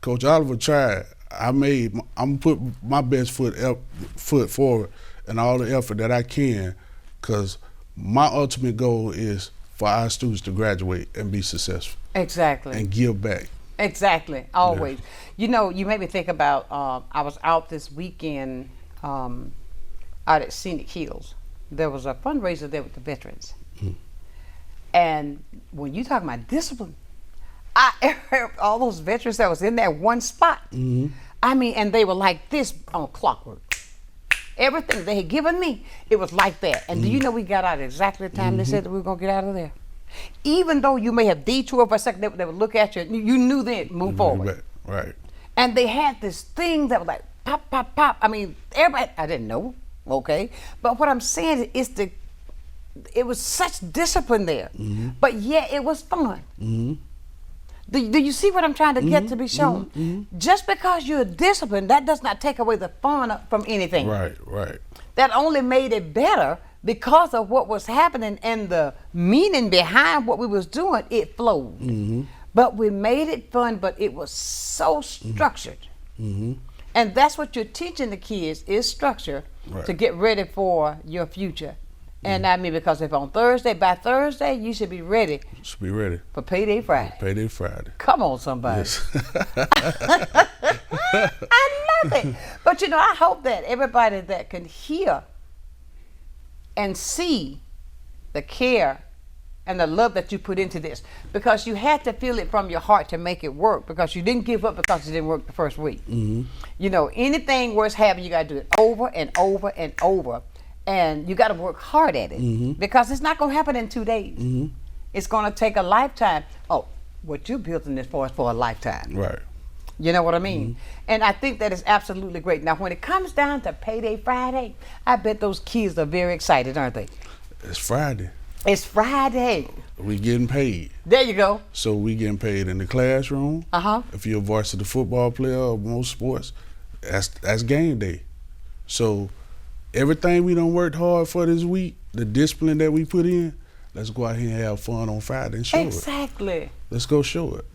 Coach Oliver tried. I'm put my best foot forward and all the effort that I can, because my ultimate goal is for our students to graduate and be successful. Exactly. And give back. Exactly. Always. Yeah. You know, you made me think about, I was out this weekend out at Scenic Hills. There was a fundraiser there with the veterans. And when you talk about discipline, I heard all those veterans that was in that one spot. I mean, and they were like this on clockwork. Everything they had given me, it was like that. And do you know we got out at exactly the time they said that we were going to get out of there? Even though you may have detoured for a second, they would look at you, you knew then, move forward. Right. And they had this thing that was like pop, pop, pop. I mean, everybody, I didn't know. Okay, but what I'm saying is it was such discipline there, but yet it was fun. Do you see what I'm trying to get to be shown? Just because you're disciplined, that does not take away the fun from anything. Right. That only made it better because of what was happening and the meaning behind what we was doing. It flowed, but we made it fun. But it was so structured, and that's what you're teaching the kids is structure. Right. To get ready for your future. And I mean, because if by Thursday, you should be ready. For Payday Friday. Come on, somebody. Yes. I love it. But you know, I hope that everybody that can hear and see the care and the love that you put into this, because you had to feel it from your heart to make it work, because you didn't give up because it didn't work the first week. You know, anything worth having, you got to do it over and over and over, and you got to work hard at it, because it's not going to happen in 2 days. It's going to take a lifetime. Oh, what you're building this for is for a lifetime. Right. You know what I mean? And I think that is absolutely great. Now, when it comes down to Payday Friday, I bet those kids are very excited, aren't they? It's Friday. It's Friday. We getting paid. There you go. So we getting paid in the classroom. If you're a varsity football player or most sports, that's game day. So everything we done worked hard for this week, the discipline that we put in, let's go out here and have fun on Friday and show it. Exactly. Let's go show it.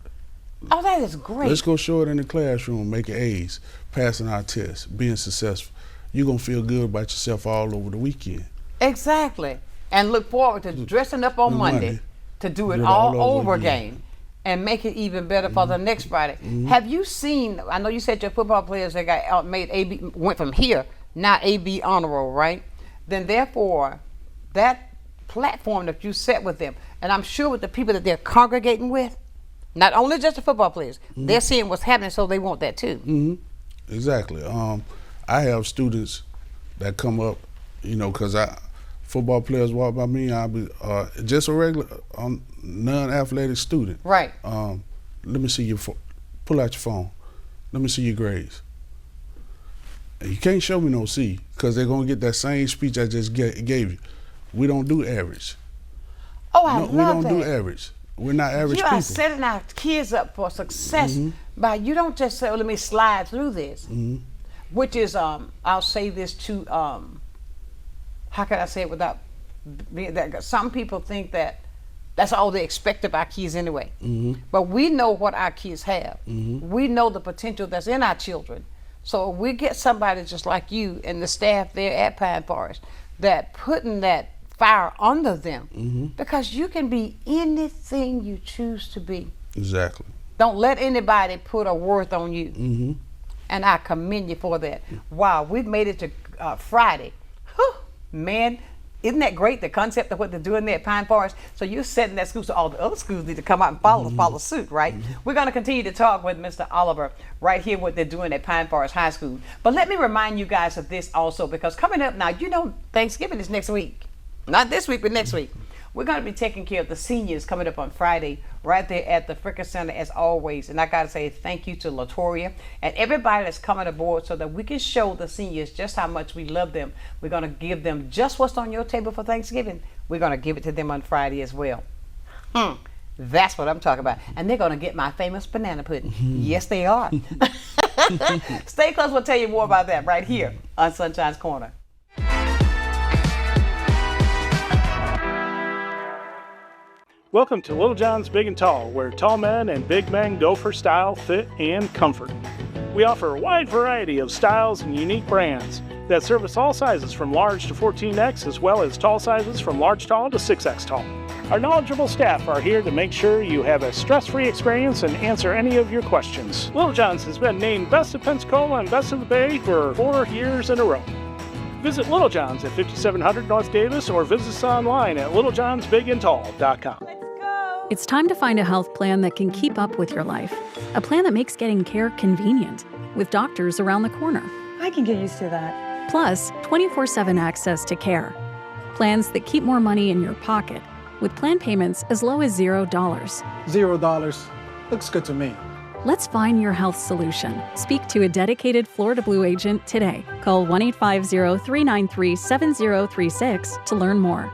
Oh, that is great. Let's go show it in the classroom, making A's, passing our tests, being successful. You're going to feel good about yourself all over the weekend. Exactly. And look forward to dressing up on Monday to do it all over again and make it even better for the next Friday. Have you seen, I know you said your football players that got made AB, went from here, not AB honor roll, right? Then therefore, that platform that you set with them, and I'm sure with the people that they're congregating with, not only just the football players, they're seeing what's happening, so they want that too. Exactly. I have students that come up, you know, because football players walk by me, I'll be just a regular non-athletic student. Right. Let me see your pull out your phone. Let me see your grades. And you can't show me no C, because they're gonna get that same speech I just gave you. We don't do average. Oh, I love that. We don't do average. We're not average you people. are setting our kids up for success by, you don't just say, let me slide through this, which is, I'll say this to, how can I say it without being that, some people think that that's all they expect of our kids anyway. But we know what our kids have. We know the potential that's in our children. So we get somebody just like you and the staff there at Pineforst that putting that fire under them, because you can be anything you choose to be. Exactly. Don't let anybody put a worth on you. And I commend you for that. Wow, we've made it to Friday. Whew, man, isn't that great, the concept of what they're doing there at Pineforst? So you're setting that school, so all the other schools need to come out and follow suit, right? We're going to continue to talk with Mr. Oliver right here, what they're doing at Pineforst High School. But let me remind you guys of this also, because coming up now, you know, Thanksgiving is next week. Not this week, but next week. We're going to be taking care of the seniors coming up on Friday right there at the Fricker Center as always. And I got to say thank you to Latoria and everybody that's coming aboard so that we can show the seniors just how much we love them. We're going to give them just what's on your table for Thanksgiving. We're going to give it to them on Friday as well. That's what I'm talking about. And they're going to get my famous banana pudding. Yes, they are. Stay close. We'll tell you more about that right here on Sunshine's Corner. Welcome to Little John's Big and Tall, where tall men and big men go for style, fit, and comfort. We offer a wide variety of styles and unique brands that service all sizes from large to 14X, as well as tall sizes from large tall to 6X tall. Our knowledgeable staff are here to make sure you have a stress-free experience and answer any of your questions. Little John's has been named Best of Pensacola and Best of the Bay for 4 years in a row. Visit Little John's at 5700 North Davis or visit us online at littlejohnsbigandtall.com. It's time to find a health plan that can keep up with your life. A plan that makes getting care convenient, with doctors around the corner. I can get used to that. Plus, 24/7 access to care. Plans that keep more money in your pocket, with plan payments as low as $0. $0. Looks good to me. Let's find your health solution. Speak to a dedicated Florida Blue agent today. Call 1-850-393-7036 to learn more.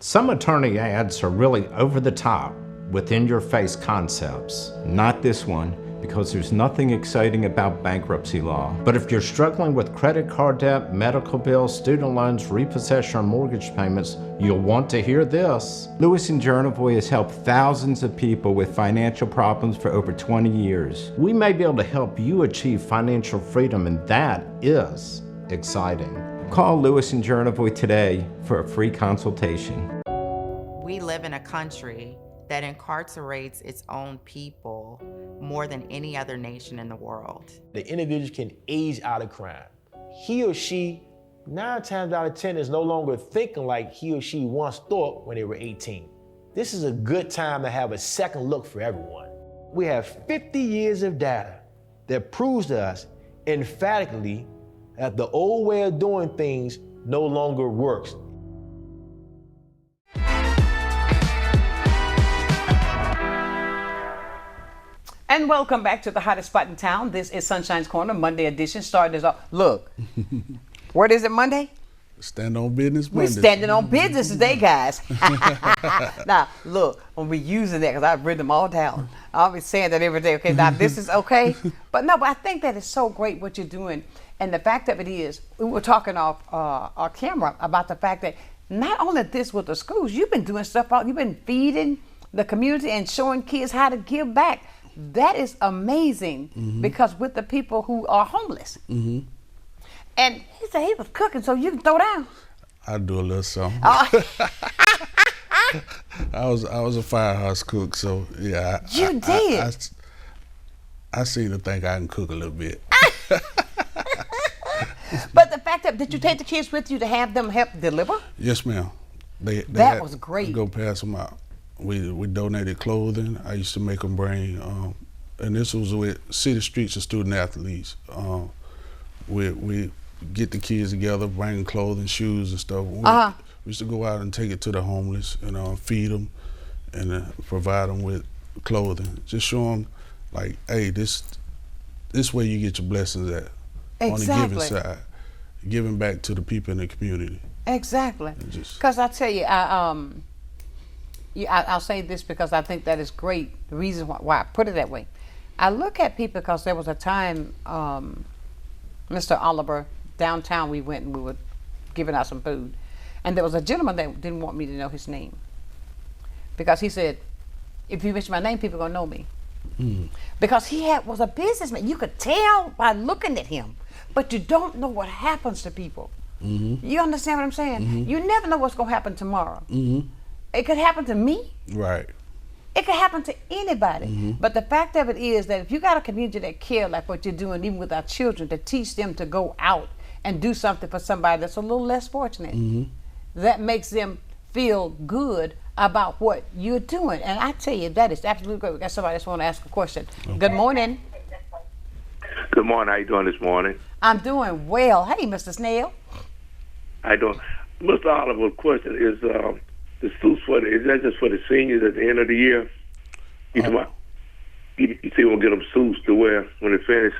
Some attorney ads are really over the top, within-your-face concepts. Not this one, because there's nothing exciting about bankruptcy law. But if you're struggling with credit card debt, medical bills, student loans, repossession, or mortgage payments, you'll want to hear this. Lewis & Jernevoy has helped thousands of people with financial problems for over 20 years. We may be able to help you achieve financial freedom, and that is exciting. Call Lewis & Jernevoy today for a free consultation. We live in a country that incarcerates its own people more than any other nation in the world. The individual can age out of crime. He or she, 9 times out of 10, is no longer thinking like he or she once thought when they were 18. This is a good time to have a second look for everyone. We have 50 years of data that proves to us emphatically that the old way of doing things no longer works. And welcome back to the hottest spot in town. This is Sunshine's Corner, Monday edition, starting us off. Look, what is it, Monday? Stand on business Monday. We're standing on business today, guys. Now, look, when we're using that, because I've written them all down. I'll be saying that every day. Okay, now this is okay. But no, but I think that is so great what you're doing. And the fact of it is, we were talking off our camera about the fact that not only this with the schools, you've been doing stuff out, you've been feeding the community and showing kids how to give back. That is amazing, because with the people who are homeless. And he said he was cooking, so you can throw down. I do a little something. I was a firehouse cook, so yeah. You did. I seem to think I can cook a little bit. But the fact that, did you take the kids with you to have them help deliver? Yes, ma'am. That was great. Go pass them out. We donated clothing. I used to make them bring, and this was with City Streets and Student Athletes. We get the kids together, bring clothing, shoes and stuff. We used to go out and take it to the homeless and feed them and provide them with clothing. Just show them, like, hey, this way you get your blessings at. Exactly. On the giving side, giving back to the people in the community. Exactly. Because I tell you, I'll say this because I think that is great. The reason why I put it that way. I look at people because there was a time, Mr. Oliver, downtown we went and we were giving out some food. And there was a gentleman that didn't want me to know his name. Because he said, if you mention my name, people are going to know me. Because he was a businessman. You could tell by looking at him. But you don't know what happens to people. You understand what I'm saying? You never know what's going to happen tomorrow. It could happen to me. Right. It could happen to anybody. But the fact of it is that if you got a community that care like what you're doing, even with our children, to teach them to go out and do something for somebody that's a little less fortunate, that makes them feel good about what you're doing. And I tell you, that is absolutely great. We got somebody that's want to ask a question. Okay. Good morning. Good morning. How you doing this morning? I'm doing well. Hey, Mr. Snail. How you doing? Mr. Oliver, question is the suits is that just for the seniors at the end of the year? You see, we'll get them suits to wear when they finish.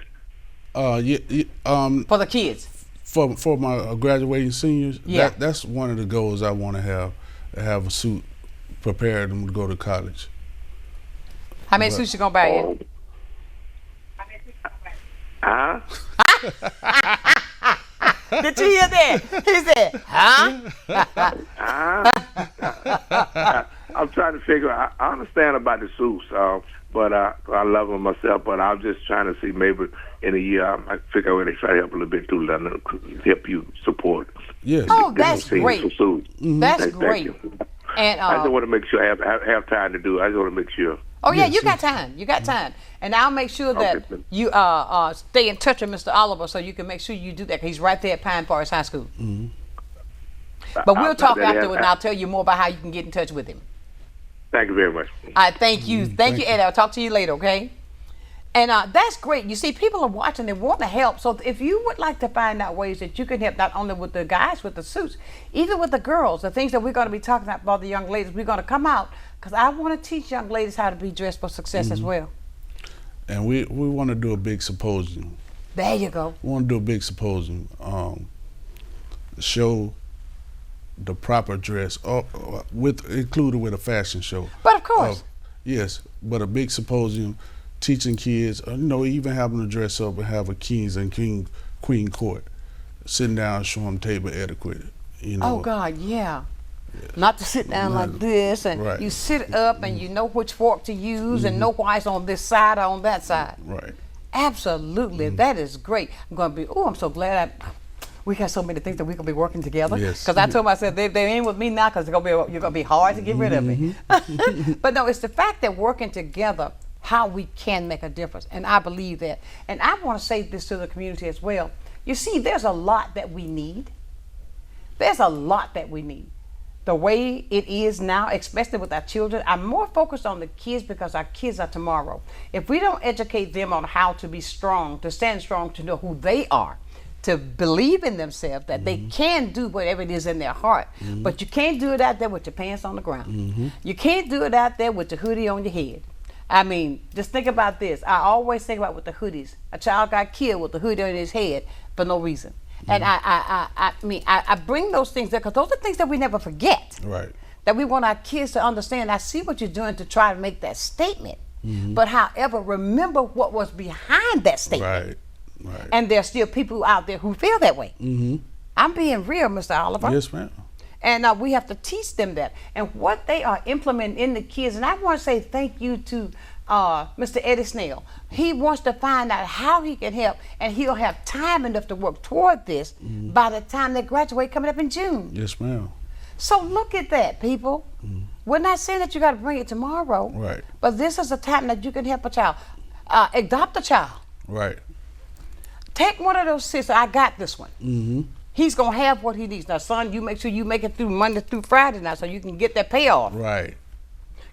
For the kids. For my graduating seniors, yeah. That's one of the goals I want to have a suit prepared them to go to college. How many suits you gonna buy you? Did you hear that? He said, I'm trying to figure out. I understand about the suits, but I love them myself. But I'm just trying to see maybe in a year I figure out where they try to help a little bit too, help you support. Yes. Oh, that's great. That's great. And I just want to make sure I have time to do it. I just want to make sure. Oh yeah, you got time. You got time, and I'll make sure that you stay in touch with Mr. Oliver so you can make sure you do that. 'Cause he's right there at Pineforst High School. But we'll talk afterward, and I'll tell you more about how you can get in touch with him. Thank you very much. Thank you. Thank you, Eddie. I'll talk to you later, okay? And that's great. You see, people are watching. They want to help. So if you would like to find out ways that you can help, not only with the guys with the suits, even with the girls, the things that we're going to be talking about the young ladies, we're going to come out because I want to teach young ladies how to be dressed for success as well. And we want to do a big symposium. There you go. We want to do a big symposium. Show the proper dress, included with a fashion show. But of course. Yes, but a big symposium teaching kids, even having to dress up and have a kings and queen court, sitting down, show them table etiquette. Oh God, yeah. Not to sit down like this, and you sit up and you know which fork to use and know why it's on this side or on that side. Right. Absolutely, that is great. I'm going to be. I'm so glad we got so many things that we can be working together. Because I told myself they're in with me now because you're gonna be hard to get rid of me. But no, it's the fact that working together, how we can make a difference, and I believe that. And I want to say this to the community as well. You see, there's a lot that we need. There's a lot that we need. The way it is now, especially with our children, I'm more focused on the kids because our kids are tomorrow. If we don't educate them on how to be strong, to stand strong, to know who they are, to believe in themselves, that they can do whatever it is in their heart. But you can't do it out there with your pants on the ground. You can't do it out there with your hoodie on your head. I mean, just think about this. I always think about with the hoodies. A child got killed with the hoodie on his head for no reason. And I bring those things there because those are things that we never forget. Right. That we want our kids to understand. I see what you're doing to try to make that statement. But however, remember what was behind that statement. Right. Right. And there's still people out there who feel that way. I'm being real, Mr. Oliver. Yes, ma'am. And we have to teach them that. And what they are implementing in the kids, and I want to say thank you to Mr. Eddie Snail. He wants to find out how he can help, and he'll have time enough to work toward this by the time they graduate coming up in June. Yes, ma'am. So look at that, people. We're not saying that you got to bring it tomorrow. Right. But this is a time that you can help a child. Adopt a child. Right. Take one of those sisters. I got this one. He's going to have what he needs. Now, son, you make sure you make it through Monday through Friday now so you can get that payoff. Right.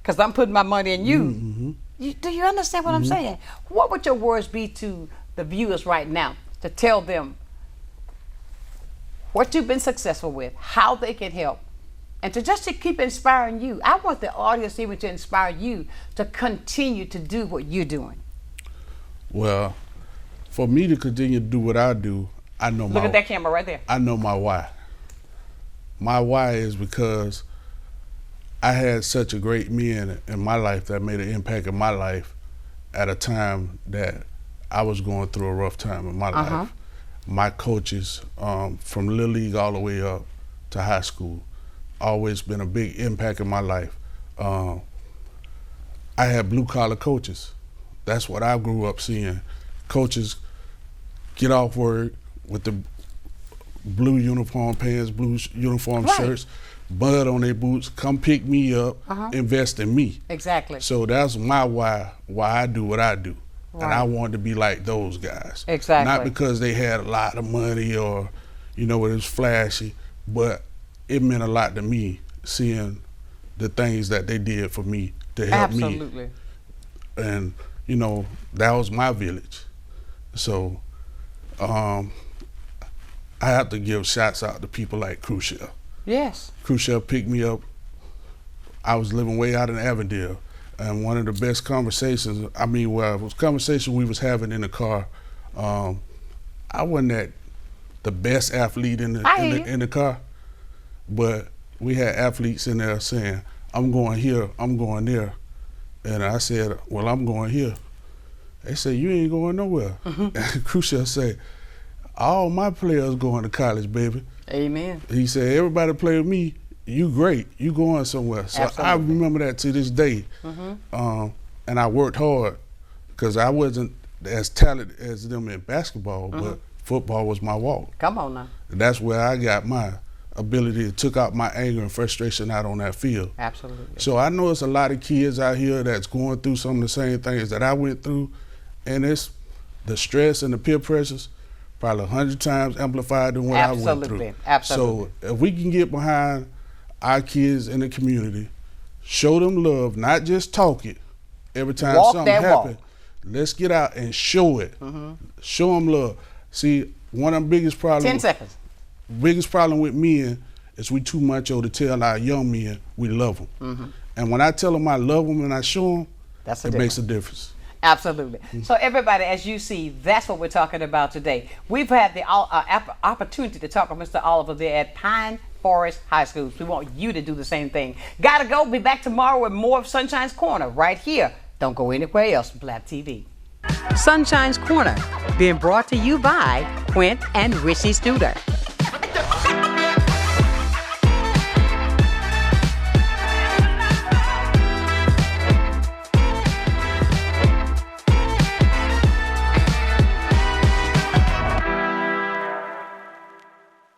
Because I'm putting my money in you. Do you understand what I'm saying? What would your words be to the viewers right now to tell them what you've been successful with, how they can help, and to just to keep inspiring you? I want the audience even to inspire you to continue to do what you're doing. Well, for me to continue to do what I do, I know Look at that camera right there. I know my why. My why is because I had such a great men in my life that made an impact in my life at a time that I was going through a rough time in my life. My coaches, from Little League all the way up to high school, always been a big impact in my life. I had blue collar coaches. That's what I grew up seeing. Coaches get off work with the blue uniform pants, blue uniform shirts, mud on their boots, come pick me up, invest in me. Exactly. So that's my why I do what I do. Right. And I wanted to be like those guys. Exactly. Not because they had a lot of money or, it was flashy, but it meant a lot to me seeing the things that they did for me to help me. Absolutely. And, that was my village. So I have to give shouts out to people like Crucial. Yes. Crucial picked me up. I was living way out in Avondale. And one of the best conversations, it was conversation we was having in the car. I wasn't the best athlete in the car, but we had athletes in there saying, I'm going here, I'm going there. And I said, well, I'm going here. They said, you ain't going nowhere. And Crucial said, all my players going to college, baby. Amen. He said, everybody play with me. You great, you going somewhere. So I remember that to this day. And I worked hard because I wasn't as talented as them in basketball, but football was my walk. Come on now. And that's where I got my ability to took out my anger and frustration out on that field. Absolutely. So I know it's a lot of kids out here that's going through some of the same things that I went through, and it's the stress and the peer pressures probably 100 times amplified than what I went through. Absolutely. So if we can get behind our kids in the community, show them love, not just talk it. Every time something happens, let's get out and show it. Show them love. See, one of the biggest problems. 10 seconds. Biggest problem with men is we too macho to tell our young men we love them. And when I tell them I love them and I show them, it makes a difference. Absolutely. So everybody, as you see, that's what we're talking about today. We've had the opportunity to talk with Mr. Oliver there at Pineforst High School. We want you to do the same thing. Gotta go. Be back tomorrow with more of Sunshine's Corner right here. Don't go anywhere else. Blab TV. Sunshine's Corner, being brought to you by Quint and Richie Studer.